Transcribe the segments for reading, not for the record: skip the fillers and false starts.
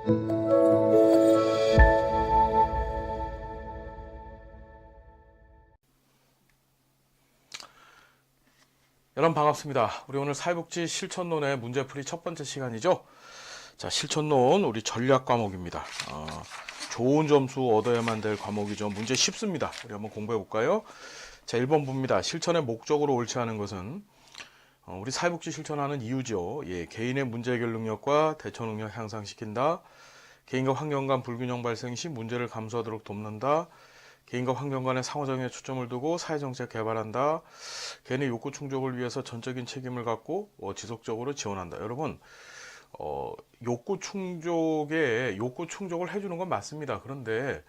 여러분 반갑습니다. 우리 오늘 사회복지 실천론의 문제풀이 첫 번째 시간이죠. 자, 실천론 우리 전략 과목입니다. 좋은 점수 얻어야만 될 과목이죠. 문제 쉽습니다. 우리 한번 공부해 볼까요? 자, 1번 봅니다. 실천의 목적으로 옳지 않은 것은 우리 사회복지 실천하는 이유죠. 예, 개인의 문제 해결 능력과 대처 능력 향상시킨다. 개인과 환경 간 불균형 발생 시 문제를 감수하도록 돕는다. 개인과 환경 간의 상호작용에 초점을 두고 사회정책 개발한다. 개인의 욕구 충족을 위해서 전적인 책임을 갖고 지속적으로 지원한다. 여러분, 욕구 충족을 해주는 건 맞습니다. 그런데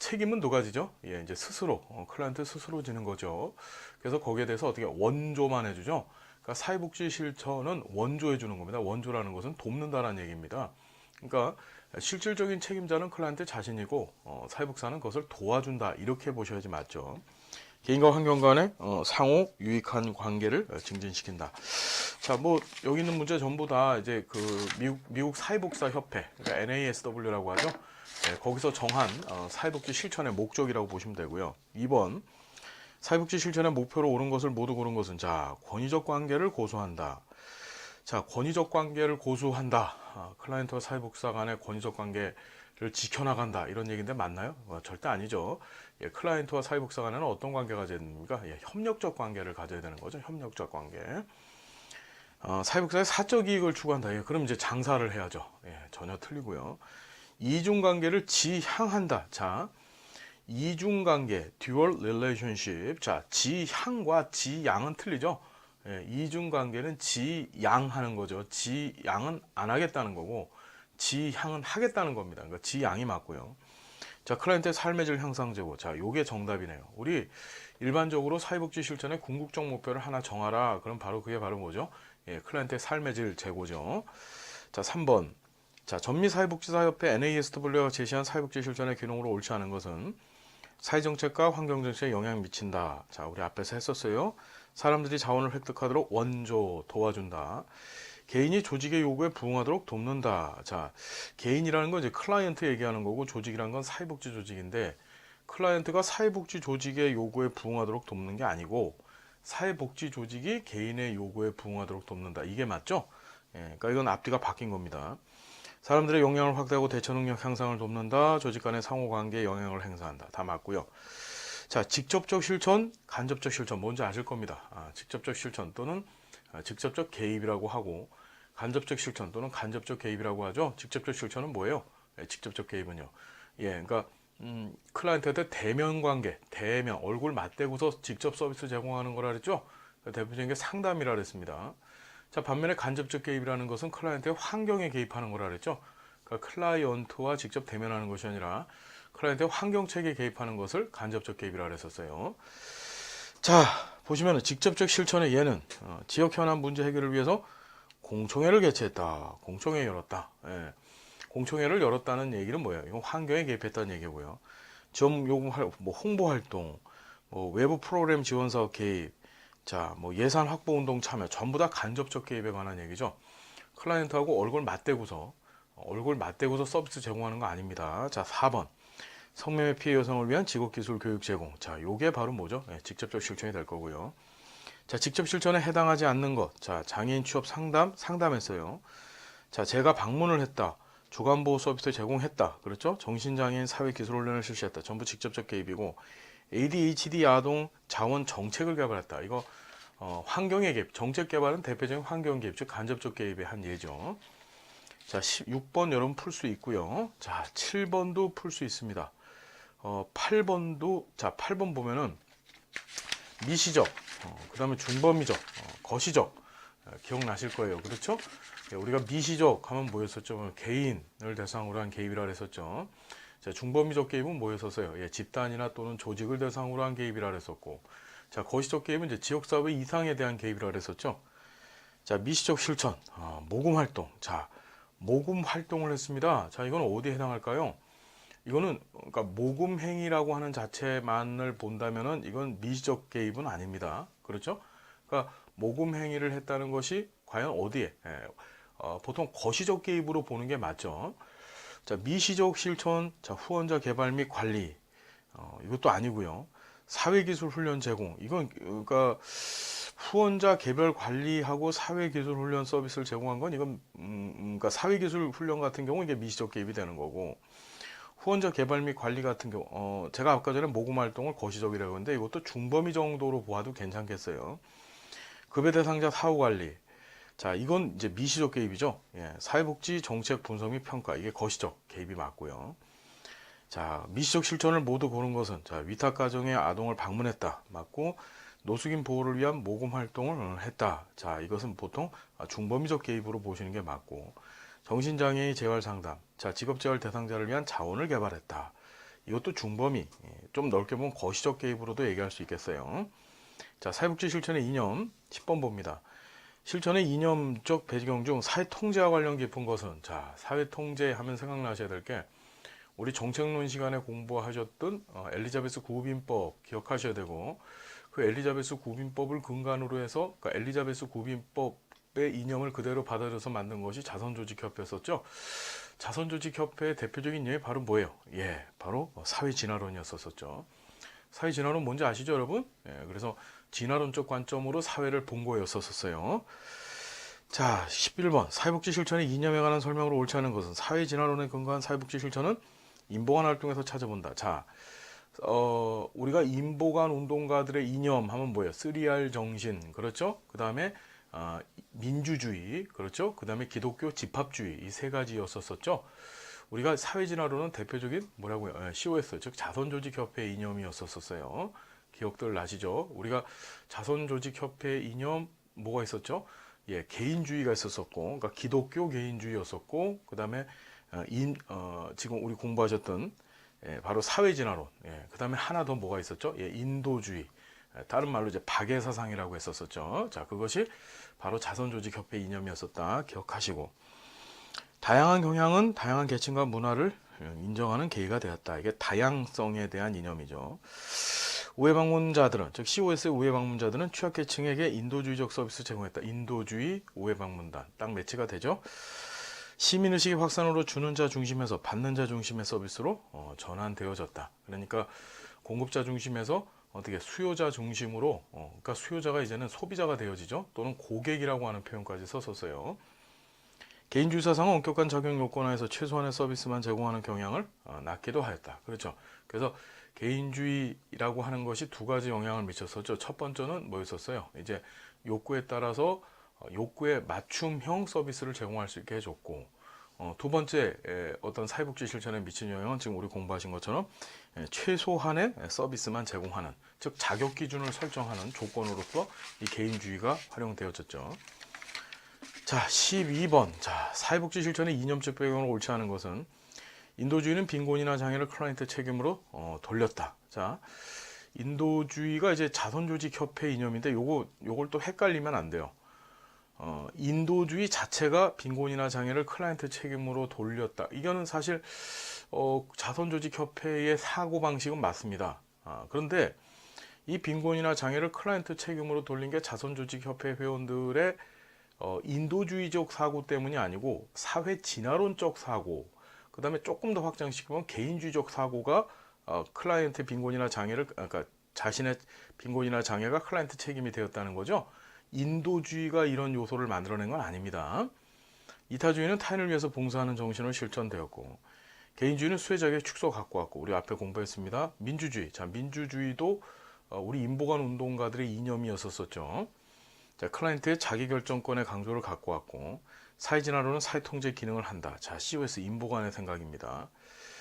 책임은 두 가지죠. 예, 이제 스스로 클라이언트 스스로 지는 거죠. 그래서 거기에 대해서 어떻게 원조만 해주죠. 그러니까 사회복지 실천은 원조해 주는 겁니다. 원조라는 것은 돕는다라는 얘기입니다. 그러니까 실질적인 책임자는 클라이언트 자신이고 사회복사는 그것을 도와준다 이렇게 보셔야지 맞죠. 개인과 환경 간의 상호 유익한 관계를 증진시킨다. 자, 뭐 여기 있는 문제 전부 다 이제 그 미국 사회복사 협회, 그러니까 NASW라고 하죠. 네, 거기서 정한 사회복지 실천의 목적이라고 보시면 되고요. 2번 사회복지 실천의 목표로 옳은 것을 모두 고른 것은 자, 권위적 관계를 고수한다. 자, 권위적 관계를 고수한다. 클라이언트와 사회복사 간의 권위적 관계를 지켜나간다. 이런 얘기인데 맞나요? 절대 아니죠. 예, 클라이언트와 사회복사 간에는 어떤 관계가 가져야 됩니까? 예, 협력적 관계를 가져야 되는 거죠. 협력적 관계. 사회복사의 사적 이익을 추구한다. 예, 그럼 이제 장사를 해야죠. 예, 전혀 틀리고요. 이중관계를 지향한다. 자, 이중관계, dual relationship. 자, 지향과 지양은 틀리죠. 예, 이중관계는 지양하는 거죠. 지양은 안 하겠다는 거고 지향은 하겠다는 겁니다. 그러니까 지양이 맞고요. 자, 클라이언트의 삶의 질 향상 제고. 자, 요게 정답이네요. 우리 일반적으로 사회복지 실천의 궁극적 목표를 하나 정하라. 그럼 바로 그게 바로 뭐죠? 예, 클라이언트의 삶의 질 제고죠. 자, 3번. 자, 전미사회복지사협회 NASW가 제시한 사회복지 실천의 기능으로 옳지 않은 것은 사회정책과 환경정책에 영향을 미친다. 자, 우리 앞에서 했었어요. 사람들이 자원을 획득하도록 원조 도와준다. 개인이 조직의 요구에 부응하도록 돕는다. 자, 개인이라는 건 이제 클라이언트 얘기하는 거고 조직이라는 건 사회복지 조직인데 클라이언트가 사회복지 조직의 요구에 부응하도록 돕는 게 아니고 사회복지 조직이 개인의 요구에 부응하도록 돕는다. 이게 맞죠? 예, 그러니까 이건 앞뒤가 바뀐 겁니다. 사람들의 역량을 확대하고 대처 능력 향상을 돕는다. 조직 간의 상호관계에 영향을 행사한다. 다 맞고요. 자, 직접적 실천, 간접적 실천 뭔지 아실 겁니다. 직접적 실천 또는 직접적 개입이라고 하고 간접적 실천 또는 간접적 개입이라고 하죠. 직접적 실천은 뭐예요? 직접적 개입은요. 예, 그러니까 클라이언트한테 대면 관계, 대면 얼굴 맞대고서 직접 서비스 제공하는 거라 그랬죠. 대표적인 게 상담이라 그랬습니다. 자, 반면에 간접적 개입이라는 것은 클라이언트의 환경에 개입하는 거라 그랬죠. 그러니까 클라이언트와 직접 대면하는 것이 아니라 클라이언트의 환경책에 개입하는 것을 간접적 개입이라 그랬었어요. 자, 보시면 직접적 실천의 예는 지역 현안 문제 해결을 위해서 공청회를 개최했다. 공청회 열었다. 예. 공청회를 열었다는 얘기는 뭐예요? 이건 환경에 개입했다는 얘기고요. 지원 요금 뭐 홍보 활동, 뭐 외부 프로그램 지원 사업 개입, 자, 뭐 예산 확보 운동 참여 전부 다 간접적 개입에 관한 얘기죠. 클라이언트하고 얼굴 맞대고서 서비스 제공하는 거 아닙니다. 자, 4번. 성매매 피해 여성을 위한 직업기술 교육 제공. 자, 요게 바로 뭐죠? 네, 직접적 실천이 될 거고요. 자, 직접 실천에 해당하지 않는 것. 자, 장애인 취업 상담했어요. 자, 제가 방문을 했다. 주간보호 서비스 제공했다. 그렇죠? 정신장애인 사회기술훈련을 실시했다. 전부 직접적 개입이고 ADHD 아동 자원 정책을 개발했다. 이거 환경의 개입, 정책 개발은 대표적인 환경 개입, 즉 간접적 개입의 한 예죠. 자, 6번 여러분 풀 수 있고요. 자, 7번도 풀 수 있습니다. 8번도 자, 8번 보면은 미시적, 그 다음에 중범위적, 거시적 기억나실 거예요. 그렇죠? 우리가 미시적 하면 뭐였었죠? 개인을 대상으로 한 개입이라 했었죠. 자, 중범위적 개입은 뭐였었어요? 예, 집단이나 또는 조직을 대상으로 한 개입이라 했었고, 자, 거시적 개입은 이제 지역사회 이상에 대한 개입이라 했었죠. 자, 미시적 실천, 모금 활동. 자, 모금 활동을 했습니다. 자, 이건 어디에 해당할까요? 이거는 그러니까 모금 행위라고 하는 자체만을 본다면은 이건 미시적 개입은 아닙니다. 그렇죠? 그러니까 모금 행위를 했다는 것이 과연 어디에? 보통 거시적 개입으로 보는 게 맞죠. 자, 미시적 실천, 자, 후원자 개발 및 관리, 이것도 아니고요. 사회기술 훈련 제공, 이건 그러니까 후원자 개별 관리하고 사회기술 훈련 서비스를 제공한 건 이건 그러니까 사회기술 훈련 같은 경우 이게 미시적 개입이 되는 거고, 후원자 개발 및 관리 같은 경우 제가 아까 전에 모금 활동을 거시적이라고 했는데 이것도 중범위 정도로 보아도 괜찮겠어요. 급여 대상자 사후 관리, 자, 이건 이제 미시적 개입이죠. 예, 사회복지 정책 분석 및 평가, 이게 거시적 개입이 맞고요. 자, 미시적 실천을 모두 고른 것은, 자, 위탁 가정의 아동을 방문했다 맞고, 노숙인 보호를 위한 모금 활동을 했다. 자, 이것은 보통 중범위적 개입으로 보시는 게 맞고, 정신장애의 재활 상담, 자, 직업재활 대상자를 위한 자원을 개발했다. 이것도 중범위, 좀 넓게 보면 거시적 개입으로도 얘기할 수 있겠어요. 자, 사회복지 실천의 이념 10번 봅니다. 실천의 이념적 배경 중 사회통제와 관련 깊은 것은, 자, 사회통제 하면 생각나셔야 될 게 우리 정책론 시간에 공부하셨던 엘리자베스 구빈법 기억하셔야 되고, 그 엘리자베스 구빈법을 근간으로 해서 그러니까 엘리자베스 구빈법의 이념을 그대로 받아들여서 만든 것이 자선조직협회였었죠. 자선조직협회의 대표적인 이념이 바로 뭐예요? 예, 바로 사회진화론이었었죠. 사회진화론 뭔지 아시죠, 여러분? 예, 그래서 진화론적 관점으로 사회를 본 거였었어요. 자, 11번 사회복지 실천의 이념에 관한 설명으로 옳지 않은 것은, 사회진화론에 근거한 사회복지 실천은 인보관 활동에서 찾아본다. 자, 우리가 인보관 운동가들의 이념 하면 뭐예요? 3R 정신, 그렇죠? 그 다음에 민주주의, 그렇죠? 그 다음에 기독교 집합주의, 이 세 가지였었죠. 우리가 사회진화론은 대표적인 뭐라고요? COS, 즉 자선조직협회의 이념이었었어요. 기억들 나시죠? 우리가 자선조직협회의 이념 뭐가 있었죠? 예, 개인주의가 있었었고, 그러니까 기독교 개인주의였었고, 그 다음에 지금 우리 공부하셨던 바로 사회진화론, 그 다음에 하나 더 뭐가 있었죠? 예, 인도주의, 다른 말로 이제 박애사상이라고 했었었죠. 자, 그것이 바로 자선조직협회 이념이었었다 기억하시고, 다양한 경향은 다양한 계층과 문화를 인정하는 계기가 되었다. 이게 다양성에 대한 이념이죠. 우회방문자들은, 즉 COS의 우회방문자들은 취약계층에게 인도주의적 서비스 제공했다. 인도주의 우회방문단 딱 매치가 되죠. 시민의식의 확산으로 주는 자 중심에서 받는 자 중심의 서비스로 전환되어졌다. 그러니까 공급자 중심에서 어떻게 수요자 중심으로, 그러니까 수요자가 이제는 소비자가 되어지죠. 또는 고객이라고 하는 표현까지 썼었어요. 개인주의 사상은 엄격한 적용 요건 하에서 최소한의 서비스만 제공하는 경향을 낳기도 하였다. 그렇죠. 그래서 개인주의라고 하는 것이 두 가지 영향을 미쳤었죠. 첫 번째는 뭐였었어요? 이제 욕구에 따라서 욕구에 맞춤형 서비스를 제공할 수 있게 해줬고, 두 번째 어떤 사회복지 실천에 미친 영향은 지금 우리 공부하신 것처럼 최소한의 서비스만 제공하는, 즉 자격 기준을 설정하는 조건으로서 이 개인주의가 활용되어졌죠. 자, 12번. 자, 사회복지 실천의 이념적 배경으로 옳지 않은 것은, 인도주의는 빈곤이나 장애를 클라이언트 책임으로 돌렸다. 자, 인도주의가 이제 자선조직협회 이념인데 요걸 또 헷갈리면 안 돼요. 인도주의 자체가 빈곤이나 장애를 클라이언트 책임으로 돌렸다. 이거는 사실 자선조직협회의 사고방식은 맞습니다. 그런데 이 빈곤이나 장애를 클라이언트 책임으로 돌린 게 자선조직협회 회원들의 인도주의적 사고 때문이 아니고 사회진화론적 사고, 그 다음에 조금 더 확장시키면 개인주의적 사고가 클라이언트 빈곤이나 장애를, 그러니까 자신의 빈곤이나 장애가 클라이언트 책임이 되었다는 거죠. 인도주의가 이런 요소를 만들어낸 건 아닙니다. 이타주의는 타인을 위해서 봉사하는 정신으로 실천되었고, 개인주의는 수혜자에게 축소 갖고 왔고, 우리 앞에 공부했습니다. 민주주의, 자, 민주주의도 우리 인보관 운동가들의 이념이었었죠. 자, 클라이언트의 자기결정권의 강조를 갖고 왔고, 사회진화론은 사회통제 기능을 한다. 자, COS 인보관의 생각입니다.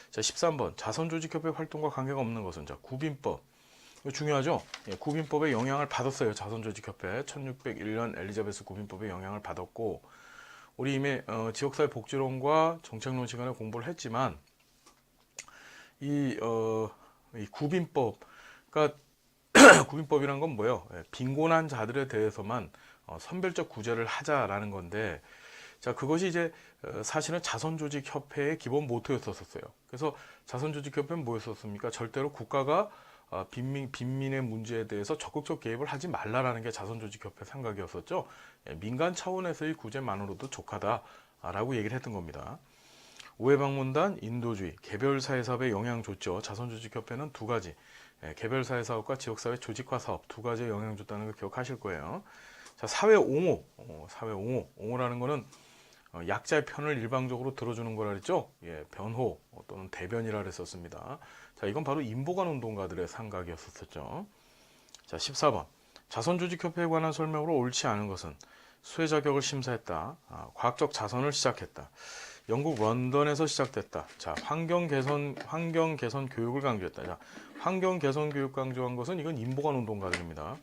자, 13번 자선조직협회 활동과 관계가 없는 것은, 자, 구빈법, 이거 중요하죠. 예, 구빈법의 영향을 받았어요. 자선조직협회 1601년 엘리자베스 구빈법의 영향을 받았고, 우리 이미 지역사회 복지론과 정책론 시간에 공부를 했지만 이 구빈법, 그러니까 구빈법이란 건 뭐예요? 예, 빈곤한 자들에 대해서만 선별적 구제를 하자라는 건데, 자, 그것이 이제 사실은 자선조직협회의 기본 모토였었어요. 그래서 자선조직협회는 뭐였었습니까? 절대로 국가가 빈민의 문제에 대해서 적극적 개입을 하지 말라라는 게 자선조직협회 생각이었었죠. 예, 민간 차원에서의 구제만으로도 족하다라고 얘기를 했던 겁니다. 우회방문단, 인도주의, 개별사회사업에 영향 줬죠. 자선조직협회는 두 가지, 개별사회사업과 지역사회 조직화 사업 두 가지에 영향 줬다는 걸 기억하실 거예요. 자, 사회 옹호, 옹호라는 거는 약자의 편을 일방적으로 들어주는 거라 그랬죠. 예, 변호 또는 대변이라 그랬었습니다. 자, 이건 바로 인보관 운동가들의 생각이었었죠. 자, 14번. 자선조직협회에 관한 설명으로 옳지 않은 것은 수혜 자격을 심사했다. 과학적 자선을 시작했다. 영국 런던에서 시작됐다. 자, 환경 개선 교육을 강조했다. 자, 환경 개선 교육 강조한 것은 이건 인보관 운동가들입니다.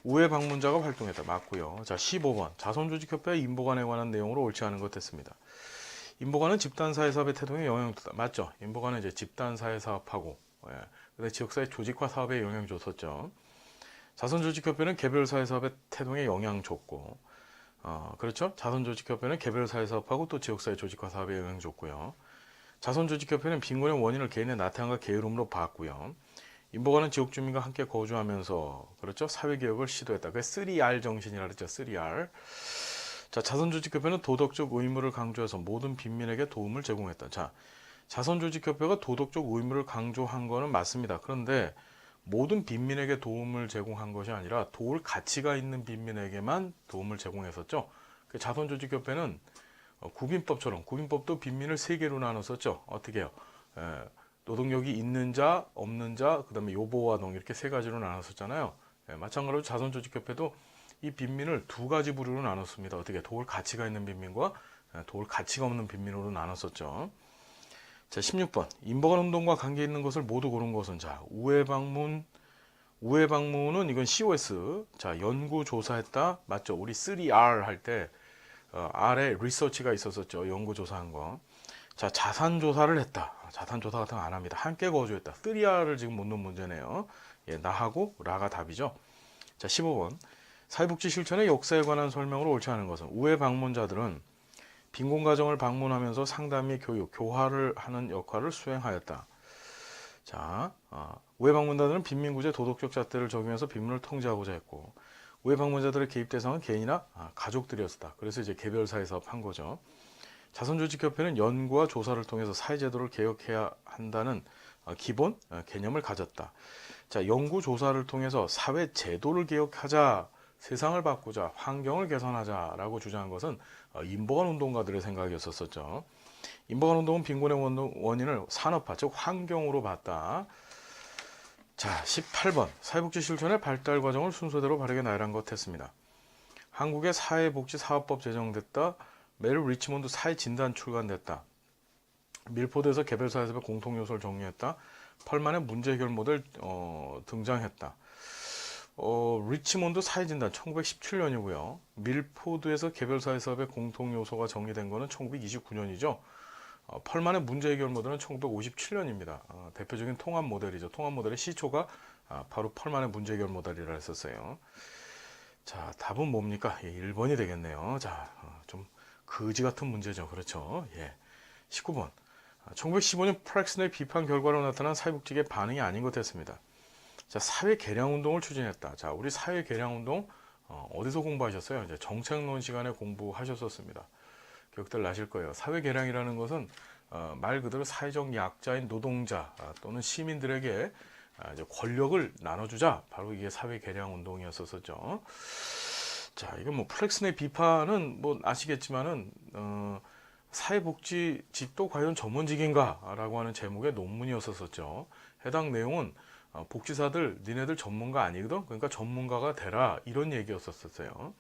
우회 방문자가 활동했다. 맞고요. 자, 15번. 자선조직협회 인보관에 관한 내용으로 옳지 않은 것 했습니다. 인보관은 집단사회사업의 태동에 영향을 줬다. 맞죠? 인보관은 이제 집단사회사업하고 근데 지역사회 조직화 사업에 영향을 줬었죠. 자선조직협회는 개별사회사업의 태동에 영향을 줬고 그렇죠? 자선조직협회는 개별사회사업하고 또 지역사회 조직화 사업에 영향을 줬고요. 자선조직협회는 빈곤의 원인을 개인의 나태함과 게으름으로 봤고요. 인보관은 지역 주민과 함께 거주하면서 그렇죠? 사회개혁을 시도했다. 그게 3R 정신이라 그랬죠. 3R. 자, 자선조직협회는 도덕적 의무를 강조해서 모든 빈민에게 도움을 제공했다. 자, 자선조직협회가 도덕적 의무를 강조한 거는 맞습니다. 그런데 모든 빈민에게 도움을 제공한 것이 아니라 도울 가치가 있는 빈민에게만 도움을 제공했었죠. 그 자선조직협회는 구빈법처럼 구빈법도 빈민을 세 개로 나눴었죠. 어떻게 해요? 노동력이 있는 자, 없는 자, 그 다음에 요보와농 이렇게 세 가지로 나눴었잖아요. 마찬가지로 자선조직협회도 이 빈민을 두 가지 부류로 나눴습니다. 어떻게 도울 가치가 있는 빈민과 도울 가치가 없는 빈민으로 나눴었죠. 자, 16번. 인보관 운동과 관계 있는 것을 모두 고른 것은 자, 우회방문은 이건 COS. 자, 연구 조사했다. 맞죠? 우리 3R 할 때 R에 리서치가 있었었죠. 연구 조사한 거. 자, 자산 조사를 했다. 자산 조사 같은 거 안 합니다. 함께 거주했다. 3R을 지금 묻는 문제네요. 예, 나하고 라가 답이죠. 자, 15번. 사회복지 실천의 역사에 관한 설명으로 옳지 않은 것은 우회 방문자들은 빈곤 가정을 방문하면서 상담 및 교육, 교화를 하는 역할을 수행하였다. 자, 우회 방문자들은 빈민구제 도덕적 잣대를 적용해서 빈민을 통제하고자 했고 우회 방문자들의 개입 대상은 개인이나 가족들이었다. 그래서 이제 개별사회 사업 한 거죠. 자선조직협회는 연구와 조사를 통해서 사회제도를 개혁해야 한다는 기본 개념을 가졌다. 자, 연구 조사를 통해서 사회제도를 개혁하자, 세상을 바꾸자, 환경을 개선하자라고 주장한 것은 인보관 운동가들의 생각이었었죠. 인보관 운동은 빈곤의 원인을 산업화, 즉 환경으로 봤다. 자, 18번. 사회복지 실천의 발달 과정을 순서대로 바르게 나열한 것 했습니다. 한국의 사회복지사업법 제정됐다. 메릴 리치몬드 사회진단 출간됐다. 밀포드에서 개별사회사업의 공통요소를 정리했다. 펄만의 문제 해결 모델 등장했다. 리치몬드 사회진단 1917년이고요. 밀포드에서 개별사회사업의 공통요소가 정리된 거는 1929년이죠. 펄만의 문제 해결 모델은 1957년입니다. 대표적인 통합 모델이죠. 통합 모델의 시초가 바로 펄만의 문제 해결 모델이라 했었어요. 자, 답은 뭡니까? 1번이 되겠네요. 자, 좀 거지 같은 문제죠. 그렇죠. 예. 19번. 1915년 프렉슨의 비판 결과로 나타난 사회복지계 반응이 아닌 것 했습니다. 자, 사회 개량 운동을 추진했다. 자, 우리 사회 개량 운동 어디서 공부하셨어요? 이제 정책론 시간에 공부하셨었습니다. 기억들 나실 거예요. 사회 개량이라는 것은 말 그대로 사회적 약자인 노동자 또는 시민들에게 이제 권력을 나눠주자. 바로 이게 사회 개량 운동이었었죠. 자, 이건 뭐 플렉슨의 비판은 뭐 아시겠지만은 사회복지직도 과연 전문직인가라고 하는 제목의 논문이었었죠. 해당 내용은 복지사들 니네들 전문가 아니거든. 그러니까 전문가가 되라 이런 얘기였었어요.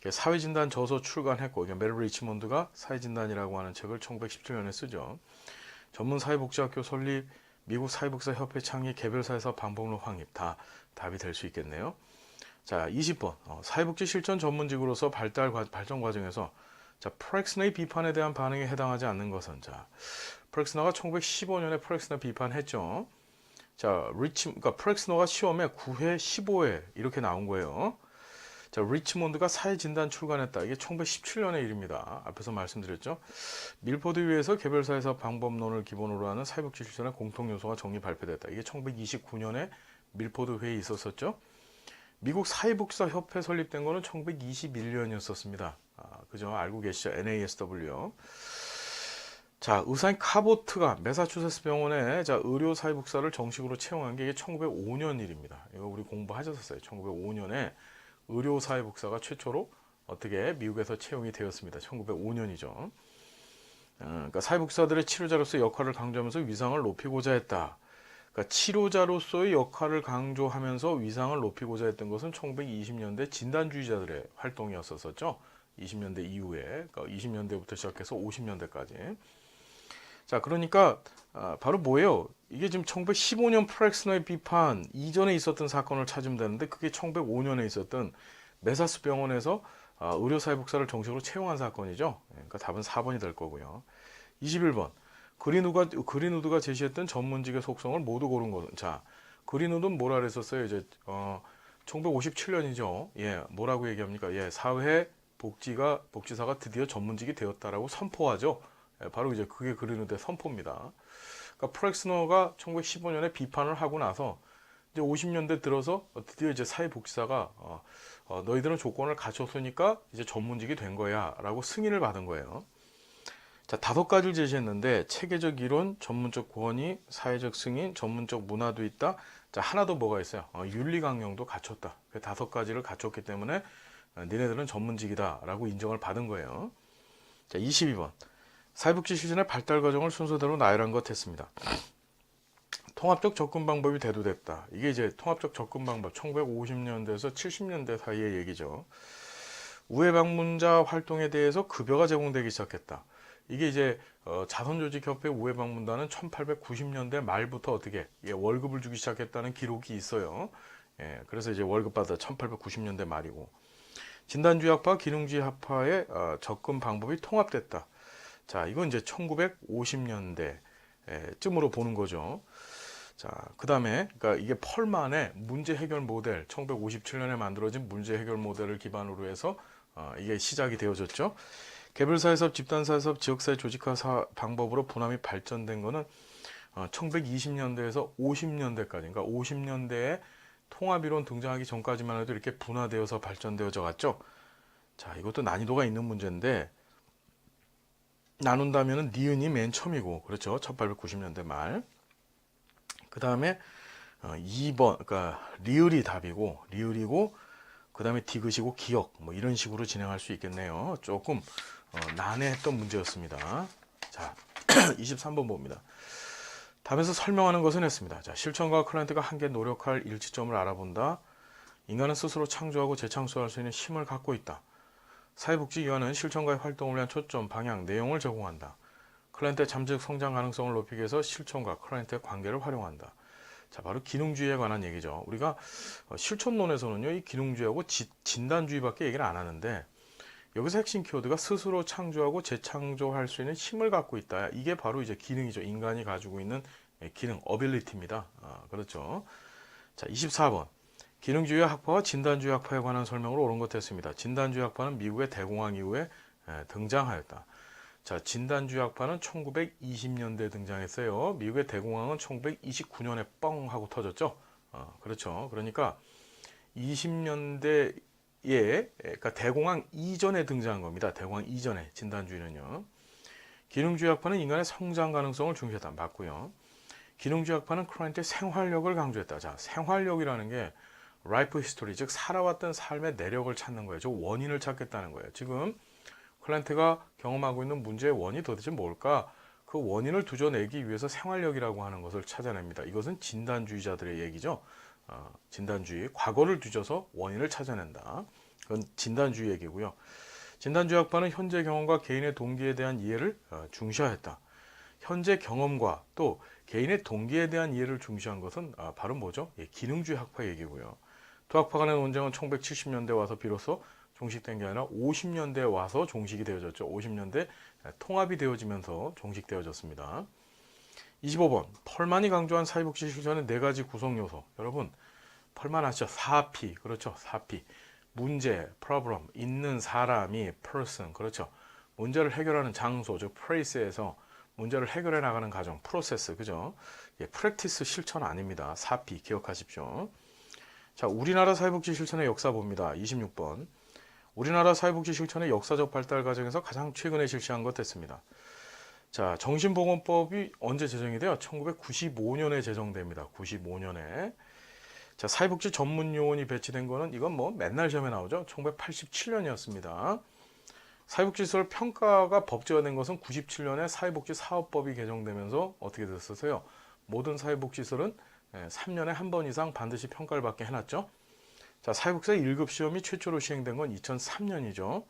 사회진단 저서 출간했고 메릴 리치몬드가 사회진단이라고 하는 책을 1917년에 쓰죠. 전문 사회복지학교 설립, 미국 사회복지사 협회 창립, 개별사회사 방법론 확립 다 답이 될 수 있겠네요. 자, 20번. 사회복지 실천 전문직으로서 발전 과정에서 자, 프렉스너의 비판에 대한 반응에 해당하지 않는 것은 자, 프렉스너가 1915년에 프렉스너 비판했죠. 자, 그러니까 프렉스너가 시험에 9회, 15회 이렇게 나온 거예요. 자, 리치몬드가 사회진단 출간했다. 이게 1917년의 일입니다. 앞에서 말씀드렸죠. 밀포드위에서 개별사회사 방법론을 기본으로 하는 사회복지 실천의 공통요소가 정리 발표됐다. 이게 1929년에 밀포드 회의에 있었었죠. 미국 사회복지사 협회 설립된 거는 1921년이었었습니다. 그죠? 알고 계시죠? NASW요. 자, 의사인 카보트가 매사추세츠 병원에 자, 의료 사회복사를 정식으로 채용한 게 이게 1905년 일입니다. 이거 우리 공부하셨었어요. 1905년에 의료 사회복사가 최초로 어떻게 미국에서 채용이 되었습니다. 1905년이죠. 그러니까 사회복사들의 치료자로서의 역할을 강조하면서 위상을 높이고자 했다. 그러니까 치료자로서의 역할을 강조하면서 위상을 높이고자 했던 것은 1920년대 진단주의자들의 활동이었었죠. 20년대 이후에, 그러니까 20년대부터 시작해서 50년대까지. 자, 그러니까 바로 뭐예요? 이게 지금 1915년 프렉스너의 비판 이전에 있었던 사건을 찾으면 되는데 그게 1905년에 있었던 메사스 병원에서 의료사회복사를 정식으로 채용한 사건이죠. 그러니까 답은 4번이 될 거고요. 21번. 그린우드가 제시했던 전문직의 속성을 모두 고른 것은, 자, 그린우드는 뭐라 그랬었어요? 이제 1957년이죠. 예, 뭐라고 얘기합니까? 예, 사회 복지사가 드디어 전문직이 되었다라고 선포하죠. 예, 바로 이제 그게 그린우드의 선포입니다. 그러니까 프렉스너가 1915년에 비판을 하고 나서 이제 50년대 들어서 드디어 이제 사회복지사가 너희들은 조건을 갖췄으니까 이제 전문직이 된 거야라고 승인을 받은 거예요. 자, 5가지를 제시했는데 체계적 이론, 전문적 권위, 사회적 승인, 전문적 문화도 있다. 자, 하나 더 뭐가 있어요? 윤리 강령도 갖췄다. 그 5가지를 갖췄기 때문에 니네들은 전문직이다라고 인정을 받은 거예요. 자, 22번. 사회복지 실천의 발달 과정을 순서대로 나열한 것 했습니다. 통합적 접근 방법이 대두됐다. 이게 이제 통합적 접근 방법 1950년대에서 70년대 사이의 얘기죠. 우회 방문자 활동에 대해서 급여가 제공되기 시작했다. 이게 이제 자선조직협회 우회방문단은 1890년대 말부터 어떻게 월급을 주기 시작했다는 기록이 있어요. 예, 그래서 이제 월급 받아 1890년대 말이고, 진단주의 학파, 기능주의 학파의 접근 방법이 통합됐다. 자, 이건 이제 1950년대쯤으로 보는 거죠. 자, 그 다음에 그러니까 이게 펄만의 문제 해결 모델, 1957년에 만들어진 문제 해결 모델을 기반으로 해서 이게 시작이 되어졌죠. 개별사회사업, 집단사회사업, 지역사회 조직화 방법으로 분함이 발전된 거는 1920년대에서 50년대까지, 그러니까 50년대에 통합이론 등장하기 전까지만 해도 이렇게 분화되어서 발전되어져 갔죠. 자, 이것도 난이도가 있는 문제인데 나눈다면은 니은이 맨 처음이고, 그렇죠. 1890년대 말. 그 다음에 2번, 그러니까 리을이 답이고, 리을이고, 그 다음에 디귿이고 기억, 뭐 이런 식으로 진행할 수 있겠네요. 조금 난해했던 문제였습니다. 자, 23번 봅니다. 답에서 설명하는 것은 했습니다. 자, 실천과 클라이언트가 함께 노력할 일치점을 알아본다. 인간은 스스로 창조하고 재창조할 수 있는 힘을 갖고 있다. 사회복지위원회는 실천과의 활동을 위한 초점, 방향, 내용을 제공한다. 클라이언트의 잠재적 성장 가능성을 높이기 위해서 실천과 클라이언트의 관계를 활용한다. 자, 바로 기능주의에 관한 얘기죠. 우리가 실천론에서는요, 이 기능주의하고 진단주의밖에 얘기를 안 하는데, 여기서 핵심 키워드가 스스로 창조하고 재창조할 수 있는 힘을 갖고 있다. 이게 바로 이제 기능이죠. 인간이 가지고 있는 기능, 어빌리티입니다. 그렇죠. 자, 24번. 기능주의 학파와 진단주의 학파에 관한 설명으로 옳은 것 했습니다. 진단주의 학파는 미국의 대공황 이후에 등장하였다. 자, 진단주의 학파는 1920년대에 등장했어요. 미국의 대공황은 1929년에 뻥 하고 터졌죠. 그렇죠. 그러니까 20년대에, 그러니까 대공황 이전에 등장한 겁니다. 대공황 이전에 진단주의는요. 기능주의 학파는 인간의 성장 가능성을 중시했다. 맞고요. 기능주의 학파는 클라이언트의 생활력을 강조했다. 자, 생활력이라는 게 라이프 히스토리, 즉 살아왔던 삶의 내력을 찾는 거예요. 저 원인을 찾겠다는 거예요. 지금 클라이언트가 경험하고 있는 문제의 원인이 도대체 뭘까? 그 원인을 두저내기 위해서 생활력이라고 하는 것을 찾아냅니다. 이것은 진단주의자들의 얘기죠. 진단주의, 과거를 뒤져서 원인을 찾아낸다. 그건 진단주의 얘기고요. 진단주의 학파는 현재 경험과 개인의 동기에 대한 이해를 중시하였다. 현재 경험과 또 개인의 동기에 대한 이해를 중시한 것은 바로 뭐죠? 기능주의 학파 얘기고요. 두 학파 간의 논쟁은 1970년대 와서 비로소 종식된 게 아니라 50년대에 와서 종식이 되어졌죠. 50년대 통합이 되어지면서 종식되어졌습니다. 25번. 펄만이 강조한 사회복지 실천의 4가지 구성 요소. 여러분, 펄만 아시죠? 4P. 그렇죠. 4P. 문제, problem, 있는 사람이 person. 그렇죠. 문제를 해결하는 장소, 즉 place에서 문제를 해결해 나가는 과정, 프로세스. 그죠? practice 실천 아닙니다. 4P 기억하십시오. 자, 우리나라 사회복지 실천의 역사 봅니다. 26번. 우리나라 사회복지 실천의 역사적 발달 과정에서 가장 최근에 실시한 것 됐습니다. 자, 정신보건법이 언제 제정이 돼요? 1995년에 제정됩니다. 95년에. 자, 사회복지 전문 요원이 배치된 거는 이건 뭐 맨날 시험에 나오죠. 1987년이었습니다. 사회복지시설 평가가 법제화된 것은 97년에 사회복지사업법이 개정되면서 어떻게 됐었어요? 모든 사회복지시설은 3년에 한 번 이상 반드시 평가를 받게 해놨죠. 자, 사회복지사 1급 시험이 최초로 시행된 건 2003년이죠.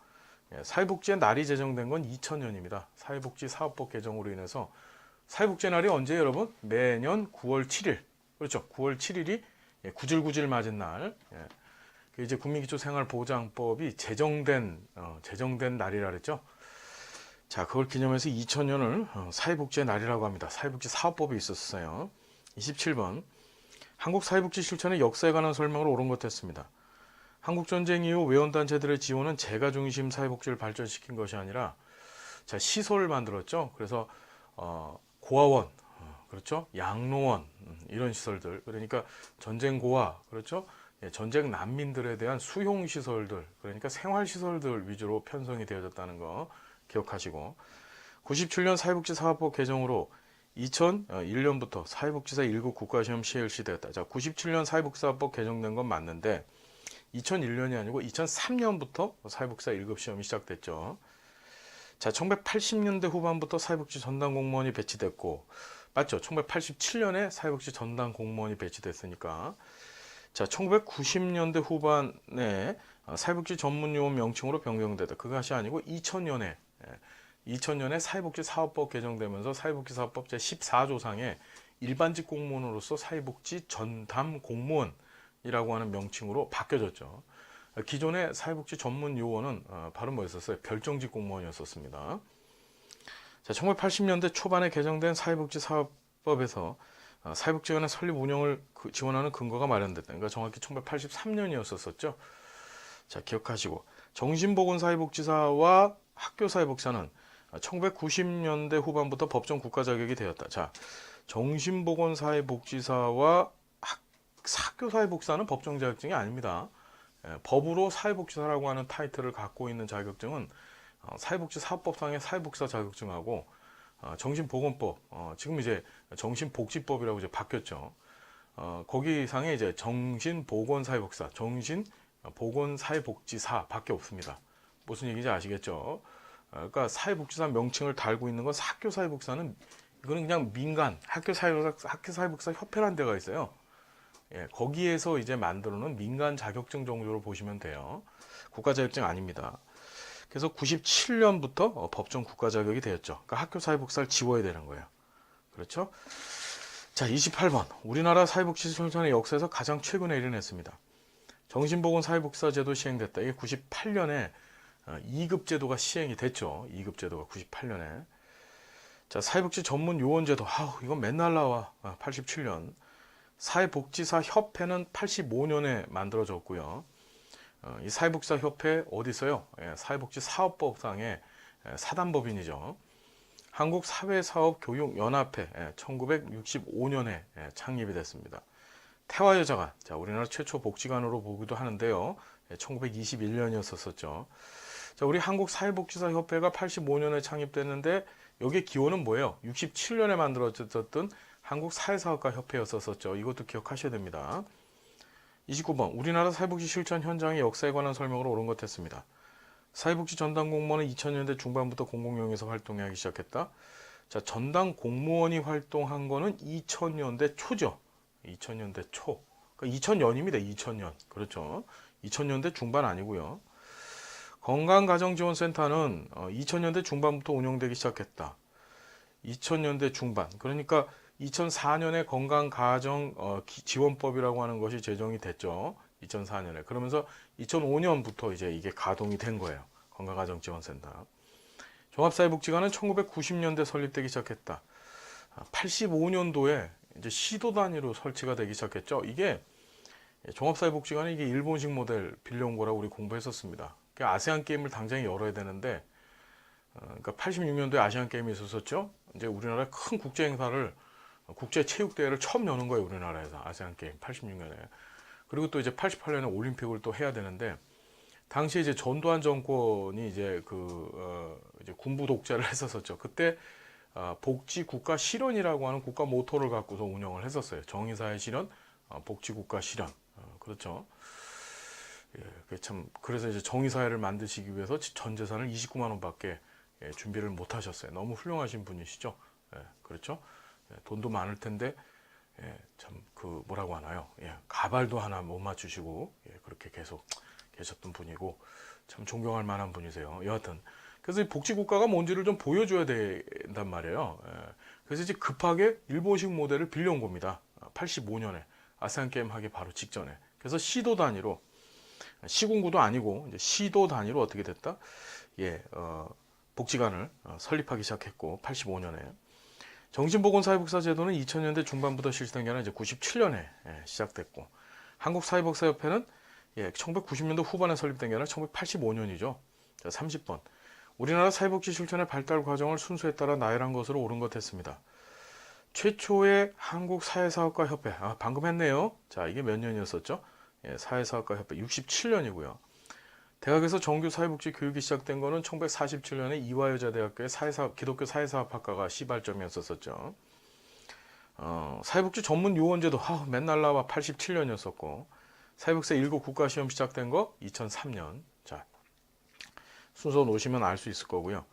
사회복지의 날이 제정된 건 2000년입니다. 사회복지사업법 개정으로 인해서 사회복지의 날이 언제 여러분? 매년 9월 7일. 그렇죠. 9월 7일이 구질구질 맞은 날. 이제 국민기초생활보장법이 제정된 날이라 그랬죠. 자, 그걸 기념해서 2000년을 사회복지의 날이라고 합니다. 사회복지사업법이 있었어요. 27번. 한국 사회복지 실천의 역사에 관한 설명을 옳은 것 했습니다. 한국전쟁 이후 외원단체들의 지원은 재가 중심 사회복지를 발전시킨 것이 아니라 자, 시설을 만들었죠. 그래서 고아원, 그렇죠? 양로원 이런 시설들. 그러니까 전쟁 고아, 그렇죠? 전쟁 난민들에 대한 수용 시설들, 그러니까 생활 시설들 위주로 편성이 되어졌다는 거 기억하시고 97년 사회복지사업법 개정으로 2001년부터 사회복지사 1급 국가시험 시행을 시되었다. 자, 97년 사회복지사업법 개정된 건 맞는데 2001년이 아니고 2003년부터 사회복지사 1급 시험이 시작됐죠. 자, 1980년대 후반부터 사회복지 전담 공무원이 배치됐고 맞죠? 1987년에 사회복지 전담 공무원이 배치됐으니까 자, 1990년대 후반에 사회복지 전문요원 명칭으로 변경되다. 그것이 아니고 2000년에 사회복지사업법 개정되면서 사회복지사업법 제14조상에 일반직 공무원으로서 사회복지 전담 공무원이라고 하는 명칭으로 바뀌어졌죠. 기존의 사회복지 전문요원은 바로 뭐였었어요? 별정직 공무원이었었습니다. 자, 1980년대 초반에 개정된 사회복지사업법에서 사회복지관의 설립 운영을 지원하는 근거가 마련됐다. 그러니까 정확히 1983년이었었죠. 자, 기억하시고 정신보건사회복지사와 학교사회복지사는 1990년대 후반부터 법정 국가 자격이 되었다. 자, 정신보건사회복지사와 학교사회복지사는 법정 자격증이 아닙니다. 법으로 사회복지사라고 하는 타이틀을 갖고 있는 자격증은 사회복지사업법상의 사회복지사 자격증하고 정신보건법, 지금 이제 정신복지법이라고 이제 바뀌었죠. 거기상에 이제 정신보건사회복지사, 정신보건사회복지사밖에 없습니다. 무슨 얘기인지 아시겠죠? 그러니까 사회복지사 명칭을 달고 있는 건 학교사회복지사는 이거는 그냥 민간 학교사회복지사 협회라는 데가 있어요. 거기에서 이제 만들어놓은 민간 자격증 정도로 보시면 돼요. 국가 자격증 아닙니다. 그래서 97년부터 법정 국가 자격이 되었죠. 그러니까 학교 사회복지사를 지워야 되는 거예요. 그렇죠? 자, 28번. 우리나라 사회복지 실천의 역사에서 가장 최근에 일어났습니다. 정신보건 사회복지사 제도 시행됐다. 이게 98년에 2급 제도가 시행이 됐죠. 2급 제도가 98년에. 자, 사회복지 전문 요원 제도. 이건 맨날 나와. 87년. 사회복지사 협회는 85년에 만들어졌고요. 이 사회복지사 협회 어디 있어요? 사회복지사업법상의 사단법인이죠. 한국사회사업교육연합회 1965년에 창립이 됐습니다. 태화여자관, 자, 우리나라 최초 복지관으로 보기도 하는데요. 1921년이었었죠. 자, 우리 한국사회복지사협회가 85년에 창립됐는데 여기에 기원은 뭐예요? 67년에 만들어졌던 한국사회사업가협회였었죠. 이것도 기억하셔야 됩니다. 29번. 우리나라 사회복지 실천 현장의 역사에 관한 설명으로 옳은 것 했습니다. 사회복지 전담 공무원은 2000년대 중반부터 공공용에서 활동하기 시작했다. 자, 전담 공무원이 활동한 거는 2000년대 초죠. 2000년대 초. 그러니까 2000년입니다. 2000년. 그렇죠. 2000년대 중반 아니고요. 건강가정지원센터는 2000년대 중반부터 운영되기 시작했다. 2000년대 중반. 그러니까 2004년에 건강가정지원법이라고 하는 것이 제정이 됐죠. 2004년에. 그러면서 2005년부터 이제 이게 가동이 된 거예요. 건강가정지원센터. 종합사회복지관은 1990년대 설립되기 시작했다. 85년도에 이제 시도 단위로 설치가 되기 시작했죠. 이게 종합사회복지관이 이게 일본식 모델 빌려온 거라고 우리 공부했었습니다. 그러니까 아세안 게임을 당장에 열어야 되는데, 그러니까 86년도에 아시안 게임이 있었었죠. 이제 우리나라의 큰 국제 행사를 국제 체육 대회를 처음 여는 거예요. 우리나라에서 아세안 게임 86년에. 그리고 또 이제 88년에 올림픽을 또 해야 되는데, 당시에 이제 전두환 정권이 이제 이제 군부 독재를 했었었죠. 그때 복지국가 실현이라고 하는 국가 모토를 갖고서 운영을 했었어요. 정의사회 실현, 복지국가 실현. 그렇죠. 예, 참 그래서 이제 정의사회를 만드시기 위해서 전 재산을 29만 원밖에 준비를 못 하셨어요. 너무 훌륭하신 분이시죠. 예, 그렇죠. 예, 돈도 많을 텐데 참 그 뭐라고 하나요? 가발도 하나 못 맞추시고 그렇게 계속 계셨던 분이고 참 존경할 만한 분이세요. 여하튼 그래서 이 복지국가가 뭔지를 좀 보여줘야 된단 말이에요. 그래서 이제 급하게 일본식 모델을 빌려온 겁니다. 85년에 아세안 게임 하기 바로 직전에. 그래서 시도 단위로 시군구도 아니고 이제 시도 단위로 어떻게 됐다? 복지관을 설립하기 시작했고 85년에 정신보건사회복사 제도는 2000년대 중반부터 실시된 게 아니라 이제 97년에 시작됐고 한국사회복사협회는 1990년도 후반에 설립된 게 아니라 1985년이죠. 자, 30번. 우리나라 사회복지 실천의 발달 과정을 순서에 따라 나열한 것으로 옳은 것 했습니다. 최초의 한국사회사업가협회, 방금 했네요. 자, 이게 몇 년이었었죠? 사회사업가협회 67년이고요. 대학에서 정규 사회복지 교육이 시작된 거는 1947년에 이화여자대학교의 기독교 사회사업학과가 시발점이었었죠. 사회복지 전문 요원제도 맨날 나와 87년이었었고 사회복사 1급 국가시험 시작된 거 2003년. 자, 순서 놓으시면 알 수 있을 거고요.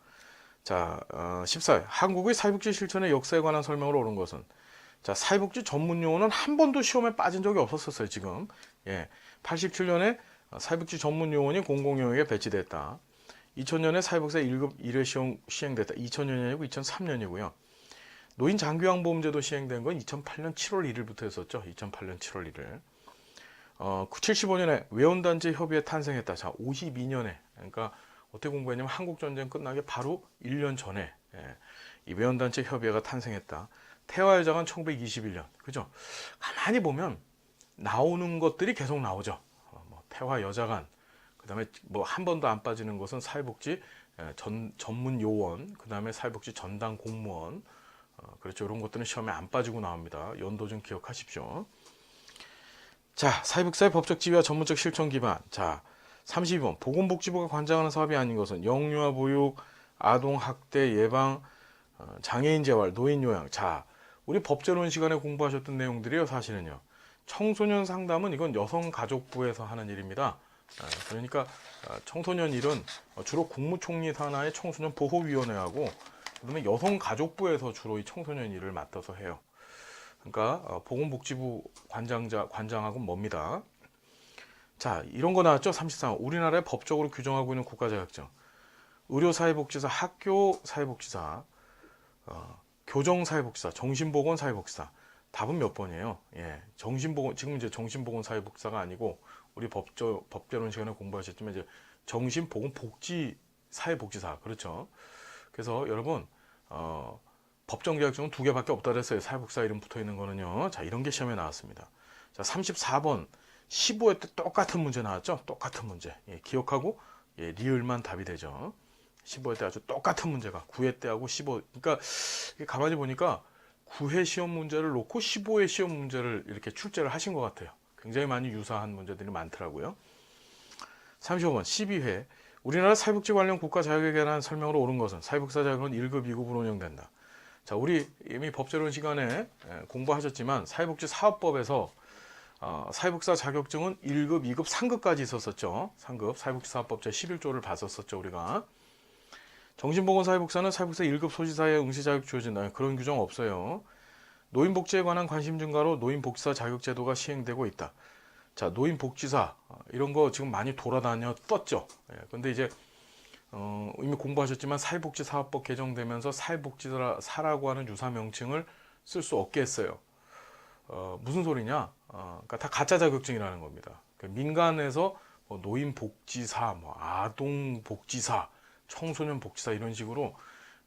자, 14회 한국의 사회복지 실천의 역사에 관한 설명을 옳은 것은 자, 사회복지 전문 용어는 한 번도 시험에 빠진 적이 없었어요. 지금 87년에 사회복지 전문 요원이 공공영역에 배치됐다. 2000년에 사회복사 1급 1회 시험 시행됐다. 2000년이고 2003년이고요. 노인 장기요양보험제도 시행된 건 2008년 7월 1일부터 했었죠. 2008년 7월 1일. 75년에 외원단체 협의회 탄생했다. 자, 52년에 그러니까 어떻게 공부했냐면 한국전쟁 끝나기 바로 1년 전에 이 외원단체 협의회가 탄생했다. 태화여자간 1921년. 그죠? 가만히 보면 나오는 것들이 계속 나오죠. 태화여자간, 그 다음에 뭐 한 번도 안 빠지는 것은 사회복지 전문 요원, 그 다음에 사회복지 전담 공무원, 그렇죠. 이런 것들은 시험에 안 빠지고 나옵니다. 연도 좀 기억하십시오. 자, 사회복사의 법적 지위와 전문적 실천 기반. 자, 32번. 보건복지부가 관장하는 사업이 아닌 것은 영유아 보육, 아동 학대 예방, 장애인 재활, 노인 요양. 자, 우리 법제론 시간에 공부하셨던 내용들이요. 사실은요. 청소년 상담은 이건 여성가족부에서 하는 일입니다. 그러니까 청소년 일은 주로 국무총리 산하의 청소년 보호위원회하고 그다음에 여성가족부에서 주로 이 청소년 일을 맡아서 해요. 그러니까 보건복지부 관장하고 뭡니다. 자, 이런 거 나왔죠. 33. 우리나라에 법적으로 규정하고 있는 국가자격증. 의료사회복지사, 학교사회복지사, 교정사회복지사, 정신보건사회복지사. 답은 몇 번이에요? 정신보건, 지금 이제 정신보건사회복지사가 아니고 우리 법제론 시간에 공부하셨지만 이제 정신보건복지사회복지사. 그렇죠. 그래서 여러분 법정 자격증은 2개밖에 없다 그랬어요. 사회복지사 이름 붙어 있는 거는요. 자, 이런 게 시험에 나왔습니다. 자, 34번 15회 때 똑같은 문제 나왔죠. 똑같은 문제. 기억하고 리을만 답이 되죠. 15회 때 아주 똑같은 문제가 9회 때하고 15. 그러니까 가만히 보니까 9회 시험 문제를 놓고 15회 시험 문제를 이렇게 출제를 하신 것 같아요. 굉장히 많이 유사한 문제들이 많더라고요. 35번 12회 우리나라 사회복지 관련 국가 자격에 관한 설명으로 옳은 것은 사회복지사 자격은 1급, 2급으로 운영된다. 자, 우리 이미 법제론 시간에 공부하셨지만 사회복지 사업법에서 사회복지사 자격증은 1급, 2급, 3급까지 있었었죠. 3급 사회복지 사업법 제11조를 봤었었죠, 우리가. 정신보건사회복사는 사회복지사 1급 소지사에 응시 자격 주어진다. 그런 규정 없어요. 노인복지에 관한 관심 증가로 노인복지사 자격제도가 시행되고 있다. 자, 노인복지사 이런 거 지금 많이 돌아다녀 떴죠. 근데 이제 이미 공부하셨지만 사회복지사업법 개정되면서 사회복지사라고 하는 유사 명칭을 쓸 수 없게 했어요. 무슨 소리냐? 그러니까 다 가짜 자격증이라는 겁니다. 그러니까 민간에서 뭐 노인복지사, 뭐 아동복지사, 청소년복지사 이런 식으로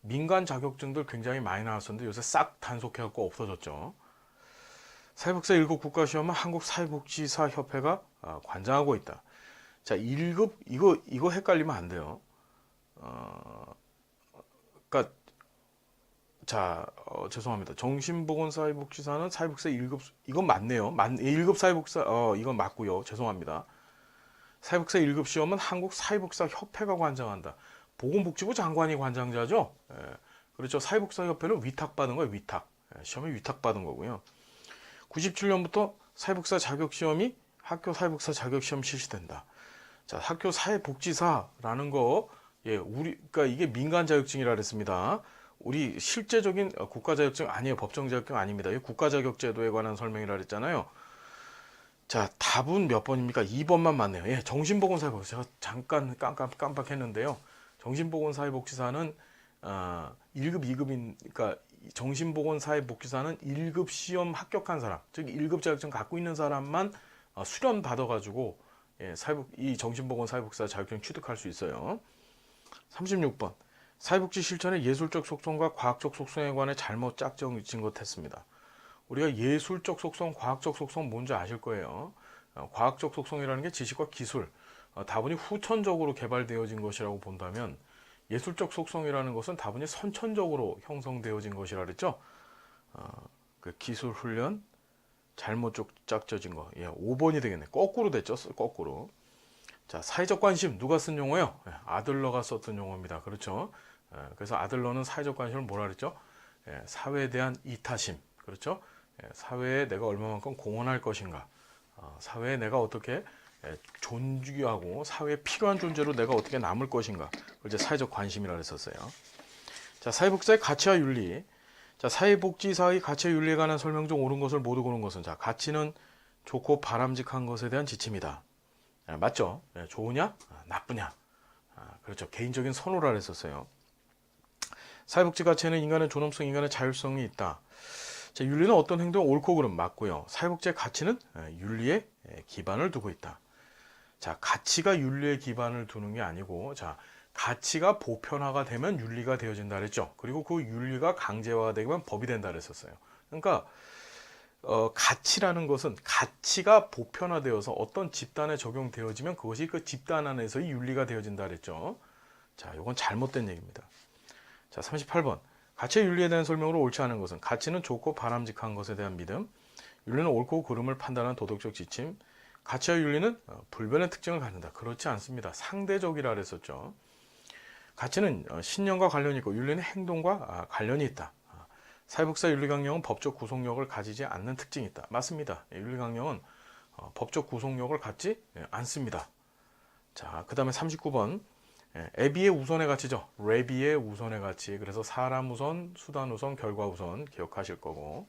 민간 자격증들 굉장히 많이 나왔었는데 요새 싹 단속해갖고 없어졌죠. 사회복지사 1급 국가시험은 한국사회복지사협회가 관장하고 있다. 자, 1급 이거 헷갈리면 안 돼요. 그러니까 자, 죄송합니다. 정신보건사회복지사는 사회복지사 1급 이건 맞네요. 1급 사회복지사 이건 맞고요. 죄송합니다. 사회복지사 1급 시험은 한국사회복지사협회가 관장한다. 보건복지부 장관이 관장자죠. 그렇죠. 사회복지사협회는 위탁받은 거예요. 위탁. 시험에 위탁받은 거고요. 97년부터 사회복지사 자격시험이 학교 사회복지사 자격시험 실시된다. 자, 학교 사회복지사라는 거, 예, 그러니까 이게 민간 자격증이라 그랬습니다. 우리 실제적인 국가 자격증 아니에요. 법정 자격증 아닙니다. 이 국가 자격 제도에 관한 설명이라 그랬잖아요. 자, 답은 몇 번입니까? 2번만 맞네요. 예, 정신보건사회복지사. 제가 잠깐 깜빡했는데요. 정신보건사회복지사는 1급, 2급인, 그러니까 정신보건사회복지사는 1급 시험 합격한 사람, 즉 1급 자격증 갖고 있는 사람만 수련 받아가지고 예, 이 정신보건사회복지사 자격증 취득할 수 있어요. 36번. 사회복지 실천의 예술적 속성과 과학적 속성에 관해 잘못 짝짓은 것 했습니다. 우리가 예술적 속성, 과학적 속성 뭔지 아실 거예요. 과학적 속성이라는 게 지식과 기술, 다분히 후천적으로 개발되어진 것이라고 본다면 예술적 속성이라는 것은 다분히 선천적으로 형성되어진 것이라 그랬죠. 그 기술 훈련, 잘못 짝져진 거. 예, 5번이 되겠네. 거꾸로 됐죠. 거꾸로. 자, 사회적 관심 누가 쓴 용어예요? 예, 아들러가 썼던 용어입니다. 그렇죠. 그래서 아들러는 사회적 관심을 뭐라 그랬죠? 예, 사회에 대한 이타심. 그렇죠. 예, 사회에 내가 얼마만큼 공헌할 것인가. 사회에 내가 어떻게 존귀하고 사회에 필요한 존재로 내가 어떻게 남을 것인가. 그걸 이제 사회적 관심이라 그랬었어요. 자, 사회복지사의 가치와 윤리. 자, 사회복지사의 가치와 윤리에 관한 설명 중 옳은 것을 모두 고른 것은, 자, 가치는 좋고 바람직한 것에 대한 지침이다. 맞죠? 좋으냐? 나쁘냐? 그렇죠. 개인적인 선호라 그랬었어요. 사회복지 가치에는 인간의 존엄성, 인간의 자율성이 있다. 자, 윤리는 어떤 행동이 옳고 그름 맞고요. 사회복지의 가치는 윤리에 기반을 두고 있다. 자, 가치가 윤리에 기반을 두는 게 아니고, 자, 가치가 보편화가 되면 윤리가 되어진다 그랬죠. 그리고 그 윤리가 강제화가 되면 법이 된다 그랬었어요. 그러니까 가치라는 것은 가치가 보편화되어서 어떤 집단에 적용되어지면 그것이 그 집단 안에서의 윤리가 되어진다 그랬죠. 자, 이건 잘못된 얘기입니다. 자, 38번. 가치의 윤리에 대한 설명으로 옳지 않은 것은, 가치는 좋고 바람직한 것에 대한 믿음, 윤리는 옳고 그름을 판단하는 도덕적 지침, 가치와 윤리는 불변의 특징을 갖는다. 그렇지 않습니다. 상대적이라 그랬었죠. 가치는 신념과 관련이 있고 윤리는 행동과 관련이 있다. 사회복지사 윤리강령은 법적 구속력을 가지지 않는 특징이 있다. 맞습니다. 윤리강령은 법적 구속력을 갖지 않습니다. 자, 그 다음에 39번. 애비의 우선의 가치죠. 레비의 우선의 가치. 그래서 사람 우선, 수단 우선, 결과 우선 기억하실 거고.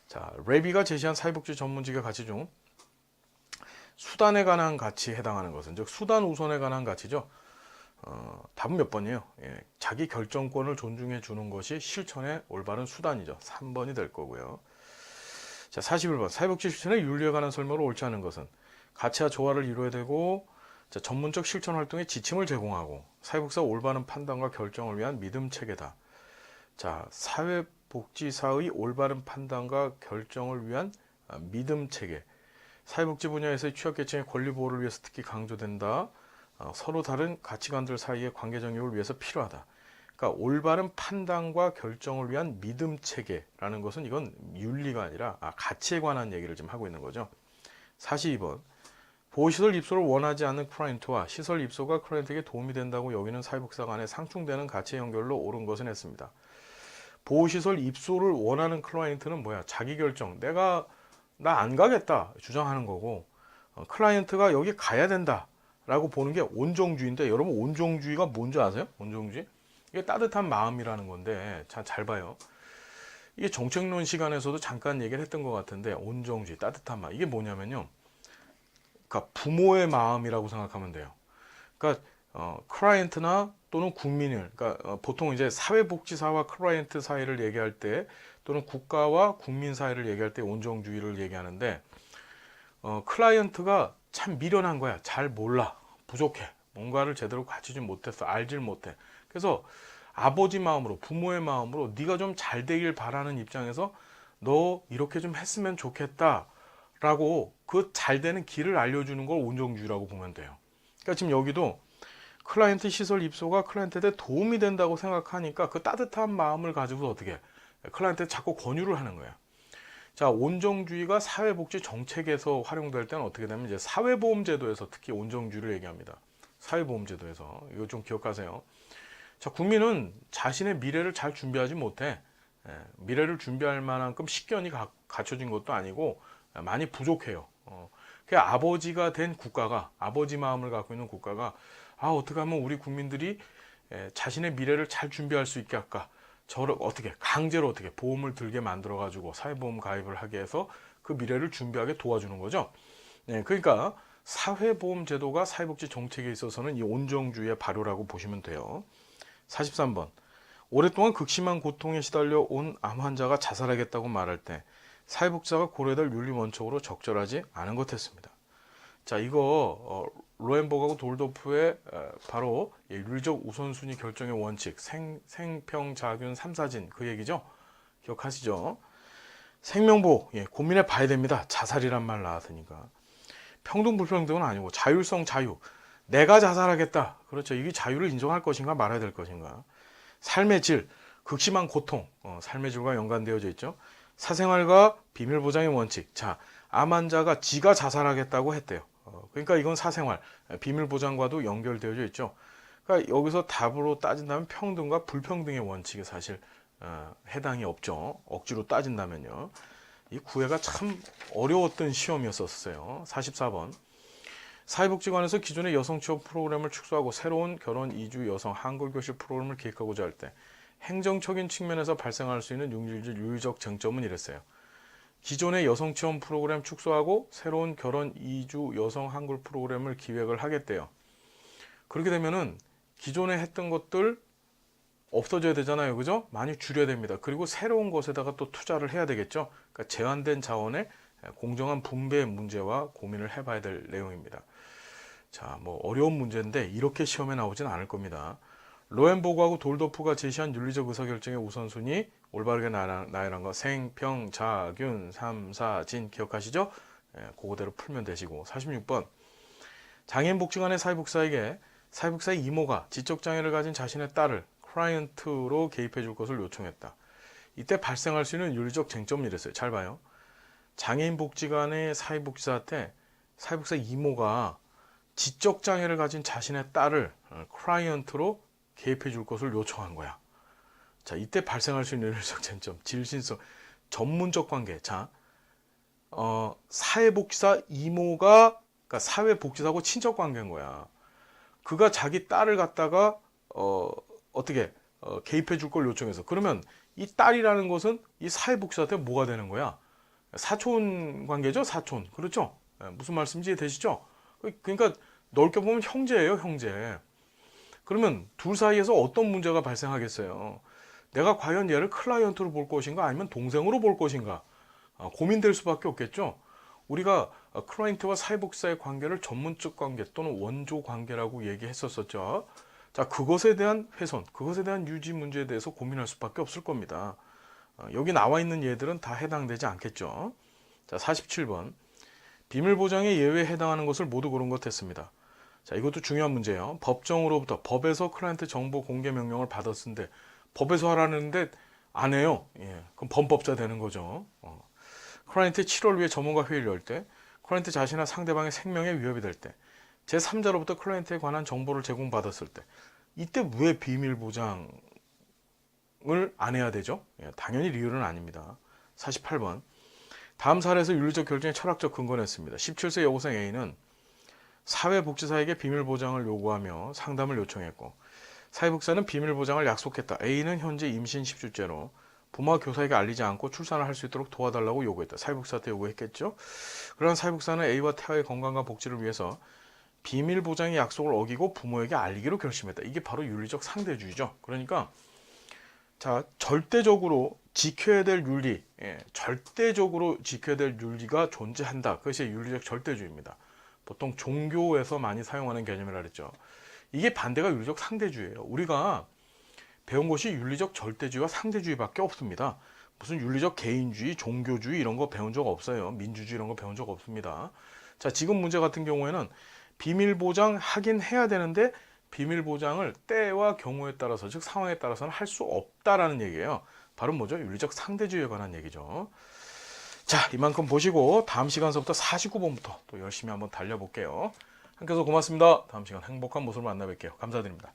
자, 레비가 제시한 사회복지 전문직의 가치 중 수단에 관한 가치에 해당하는 것은, 즉 수단 우선에 관한 가치죠. 답은 몇 번이에요? 예, 자기 결정권을 존중해 주는 것이 실천의 올바른 수단이죠. 3번이 될 거고요. 자, 41번. 사회복지 실천의 윤리에 관한 설명으로 옳지 않은 것은, 가치와 조화를 이루어야 되고, 자, 전문적 실천 활동에 지침을 제공하고, 사회복지사 올바른 판단과 결정을 위한 믿음 체계다. 자, 사회복지사의 올바른 판단과 결정을 위한 믿음 체계. 사회복지 분야에서의 취약계층의 권리 보호를 위해서 특히 강조된다. 서로 다른 가치관들 사이의 관계 정립을 위해서 필요하다. 그러니까 올바른 판단과 결정을 위한 믿음 체계라는 것은 이건 윤리가 아니라 가치에 관한 얘기를 좀 하고 있는 거죠. 42번. 보호시설 입소를 원하지 않는 클라이언트와 시설 입소가 클라이언트에게 도움이 된다고 여기는 사회복지사 간에 상충되는 가치 연결로 옳은 것은 했습니다. 보호시설 입소를 원하는 클라이언트는 뭐야? 자기 결정. 나 안 가겠다 주장하는 거고, 클라이언트가 여기 가야 된다 라고 보는 게 온정주의인데, 여러분 온정주의가 뭔지 아세요? 온정주의? 이게 따뜻한 마음이라는 건데, 잘 봐요. 이게 정책론 시간에서도 잠깐 얘기를 했던 것 같은데, 온정주의, 따뜻한 마음. 이게 뭐냐면요. 그러니까 부모의 마음이라고 생각하면 돼요. 그러니까 클라이언트나 또는 국민을, 그러니까 보통 이제 사회복지사와 클라이언트 사이를 얘기할 때, 또는 국가와 국민 사이를 얘기할 때 온정주의를 얘기하는데, 클라이언트가 참 미련한 거야. 잘 몰라. 부족해. 뭔가를 제대로 갖추지 못했어. 알질 못해. 그래서 아버지 마음으로, 부모의 마음으로 네가 좀 잘 되길 바라는 입장에서 너 이렇게 좀 했으면 좋겠다 라고 그 잘 되는 길을 알려주는 걸 온정주의라고 보면 돼요. 그러니까 지금 여기도 클라이언트 시설 입소가 클라이언트한테 도움이 된다고 생각하니까 그 따뜻한 마음을 가지고 어떻게 클라이언트한테 자꾸 권유를 하는 거야. 자, 온정주의가 사회복지 정책에서 활용될 때는 어떻게 되면 이제 사회보험제도에서 특히 온정주의를 얘기합니다. 사회보험제도에서. 이거 좀 기억하세요. 자, 국민은 자신의 미래를 잘 준비하지 못해. 미래를 준비할 만큼 식견이 갖춰진 것도 아니고 많이 부족해요. 그 아버지가 된 국가가, 아버지 마음을 갖고 있는 국가가 어떻게 하면 우리 국민들이 자신의 미래를 잘 준비할 수 있게 할까? 저를 어떻게 강제로 어떻게 보험을 들게 만들어 가지고 사회보험 가입을 하게 해서 그 미래를 준비하게 도와주는 거죠. 그러니까 사회보험 제도가 사회복지 정책에 있어서는 이 온정주의의 발효라고 보시면 돼요. 43번. 오랫동안 극심한 고통에 시달려 온 암 환자가 자살하겠다고 말할 때 사회복지사가 고려될 윤리 원칙으로 적절하지 않은 것 했습니다. 자, 이거 로엔버그하고 돌도프의 바로 윤리적 우선순위 결정의 원칙, 생평자균 3사진 그 얘기죠. 기억하시죠? 생명보호, 고민해 봐야 됩니다. 자살이란 말 나왔으니까. 평등 불평등은 아니고 자율성 자유. 내가 자살하겠다. 그렇죠. 이게 자유를 인정할 것인가 말아야 될 것인가. 삶의 질, 극심한 고통, 삶의 질과 연관되어져 있죠. 사생활과 비밀보장의 원칙. 자, 암 환자가 지가 자살하겠다고 했대요. 그러니까 이건 사생활, 비밀보장과도 연결되어져 있죠. 그러니까 여기서 답으로 따진다면 평등과 불평등의 원칙에 사실 해당이 없죠. 억지로 따진다면요. 이 구애가 참 어려웠던 시험이었었어요. 44번. 사회복지관에서 기존의 여성 취업 프로그램을 축소하고 새로운 결혼 이주 여성 한글교실 프로그램을 기획하고자 할 때 행정적인 측면에서 발생할 수 있는 윤리적 쟁점은 이랬어요. 기존의 여성 취업 프로그램 축소하고 새로운 결혼 이주 여성 한글 프로그램을 기획을 하겠대요. 그렇게 되면은 기존에 했던 것들 없어져야 되잖아요. 그죠? 많이 줄여야 됩니다. 그리고 새로운 것에다가 또 투자를 해야 되겠죠. 그러니까 제한된 자원의 공정한 분배 문제와 고민을 해봐야 될 내용입니다. 자, 뭐 어려운 문제인데 이렇게 시험에 나오진 않을 겁니다. 로엔보그하고 돌도프가 제시한 윤리적 의사결정의 우선순위 올바르게 나열한 거 생평자균 3사진 기억하시죠? 그거대로 풀면 되시고. 46번. 장애인복지관의 사회복지사에게 사회복지사의 이모가 지적장애를 가진 자신의 딸을 클라이언트로 개입해 줄 것을 요청했다. 이때 발생할 수 있는 윤리적 쟁점은 이랬어요. 잘 봐요. 장애인복지관의 사회복지사한테 사회복지사 이모가 지적장애를 가진 자신의 딸을 클라이언트로 개입해 줄 것을 요청한 거야. 자, 이때 발생할 수 있는 윤리적 쟁점, 질신성, 전문적 관계. 자, 사회복지사 이모가 그러니까 사회복지사하고 친척 관계인 거야. 그가 자기 딸을 갖다가 어떻게 개입해 줄 걸 요청해서 그러면 이 딸이라는 것은 이 사회복지사한테 뭐가 되는 거야? 사촌 관계죠, 사촌. 그렇죠? 무슨 말씀인지 이해되시죠? 그러니까 넓게 보면 형제예요, 형제. 그러면 둘 사이에서 어떤 문제가 발생하겠어요? 내가 과연 얘를 클라이언트로 볼 것인가 아니면 동생으로 볼 것인가 고민될 수밖에 없겠죠. 우리가 클라이언트와 사회복지사의 관계를 전문적 관계 또는 원조 관계라고 얘기했었죠. 자, 그것에 대한 훼손, 그것에 대한 유지 문제에 대해서 고민할 수밖에 없을 겁니다. 여기 나와 있는 예들은 다 해당되지 않겠죠. 자, 47번. 비밀보장의 예외에 해당하는 것을 모두 고른 것 했습니다. 자, 이것도 중요한 문제예요. 법정으로부터 법에서 클라이언트 정보 공개 명령을 받았는데 법에서 하라는데 안 해요. 그럼 범법자 되는 거죠. 클라이언트의 7월 위에 전문가 회의를 열 때, 클라이언트 자신이나 상대방의 생명에 위협이 될 때, 제3자로부터 클라이언트에 관한 정보를 제공받았을 때, 이때 왜 비밀보장을 안 해야 되죠? 당연히 리얼은 아닙니다. 48번. 다음 사례에서 윤리적 결정의 철학적 근거는 했습니다. 17세 여고생 A는 사회복지사에게 비밀보장을 요구하며 상담을 요청했고 사회복지사는 비밀보장을 약속했다. A는 현재 임신 10주째로 부모와 교사에게 알리지 않고 출산을 할 수 있도록 도와달라고 요구했다. 사회복지사한테 요구했겠죠. 그러나 사회복지사는 A와 태아의 건강과 복지를 위해서 비밀보장의 약속을 어기고 부모에게 알리기로 결심했다. 이게 바로 윤리적 상대주의죠. 그러니까 자, 절대적으로 지켜야 될 윤리, 절대적으로 지켜야 될 윤리가 존재한다. 그것이 윤리적 절대주의입니다. 보통 종교에서 많이 사용하는 개념이라 그랬죠. 이게 반대가 윤리적 상대주의예요. 우리가 배운 것이 윤리적 절대주의와 상대주의밖에 없습니다. 무슨 윤리적 개인주의, 종교주의 이런 거 배운 적 없어요. 민주주의 이런 거 배운 적 없습니다. 자, 지금 문제 같은 경우에는 비밀보장 하긴 해야 되는데 비밀보장을 때와 경우에 따라서 즉 상황에 따라서는 할 수 없다라는 얘기예요. 바로 뭐죠? 윤리적 상대주의에 관한 얘기죠. 자, 이만큼 보시고 다음 시간서부터 49번부터 또 열심히 한번 달려볼게요. 함께해서 고맙습니다. 다음 시간 행복한 모습을 만나 뵐게요. 감사드립니다.